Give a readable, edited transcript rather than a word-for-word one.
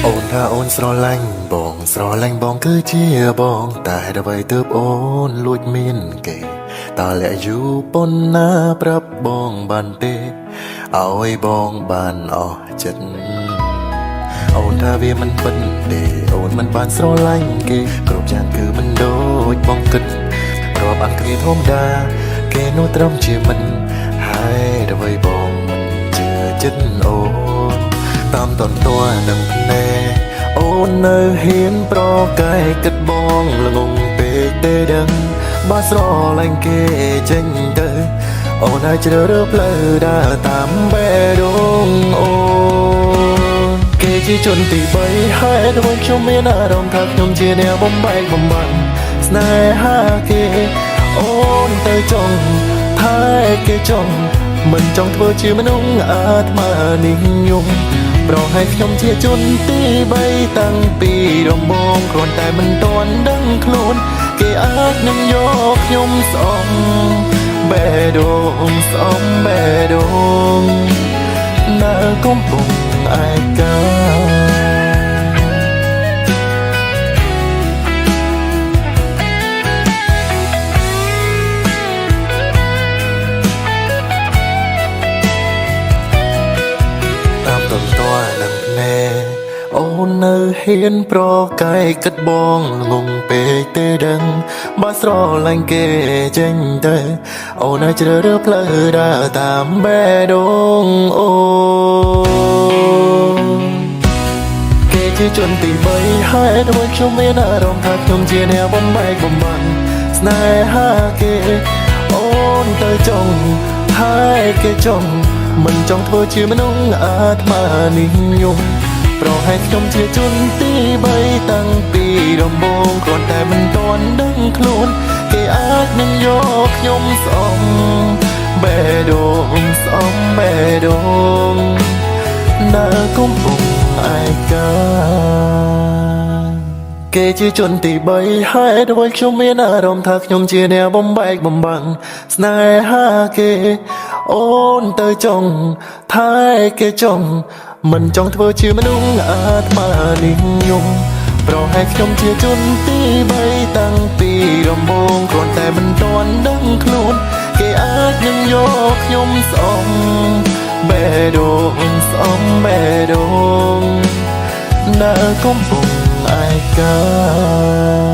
អូនថាអូនស្រឡាញ់បងស្រឡាញ់បងគឺជាបងតែដើម្បីទើបអូនលួចមានគេតើលាក់យូរប៉ុណ្ណាប្រាប់បងបានទេឲ្យបងបានអស់ចិត្តអូនថាវាមិនពិតទេអូនមិនបានស្រឡាញ់គេគ្រប់យ៉ាងគឺមិនដូចបងគិតរាប់អានគ្នាធម្មតាគេនោះត្រឹមជាមិនហើយដើម្បីបងមិនជឿចិត្តអូនតាមតន្ទានឹងភ្នែកអូននៅហ៊ានប្រកែកគិតបងល្ងងពេកទេដឹងបើស្រឡាញ់គេចេញទៅអូនអាចជ្រើសរើសផ្លូវដើរតាមបេះដូងអូនគេជាជនទី3ហើយដូចខ្ញុំមានអារម្មណ៍ថាខ្ញុំជាអ្នកបំបែកបំបាំងស្នេហាគេអូនទៅចង់ថែគេចង់មិនចង់ធ្វើជាមនុស្សអាត្មានិយមប្រហែលខ្ញុំជាជនទី3តាំងពីដំបូងគ្រាន់តែមិនទាន់ដឹងខ្លួនគេអាចនឹងយកខ្ញុំស្អមបេះដូងស្អមបេះដូងនៅកំពុងឯកាតន្ទានឹងភ្នែកអូននៅហ៊ានប្រកែកគិតបងងងពេកទេដឹងបើស្រឡាញ់គេចេញទៅអូនអាចជ្រើសរើសផ្លូវដើរតាមបេះដូងអូនគេជាជនទី3ហើយដូចខ្ញុំមានអារម្មណ៍ថាខ្ញុំជាអ្នកបំបែកបំបាំងស្នេហាគេអូនទៅចង់ហើយគេចង់មិនចង់ធ្វើជាមនុស្សអាត្មានិយមប្រហែលខ្ញុំជាជនទី3តាំងពីដំបូងគ្រាន់តែមិនទាន់ដឹងខ្លួនគេអាចនឹងយកខ្ញុំស្អមបេះដូងស្អមបេះដូងនៅកំពុងឯកាគេជាជនទី3ហើយដូចខ្ញុំមានអារម្មណ៍ថាខ្ញុំជាអ្នកបំបែកបំបាំងស្នេហាគេអូនទៅចង់ថែគេចង់មិនចង់ធ្វើជាមនុស្សអាត្មានិយមប្រហែលខ្ញុំជាជនទី3តាំងពីដំបូងគ្រាន់តែមិនទាន់ដឹងខ្លួនគេអាចនឹងយកខ្ញុំស្អមបេះដូងស្អមបេះដូងនៅកំពុងឯកា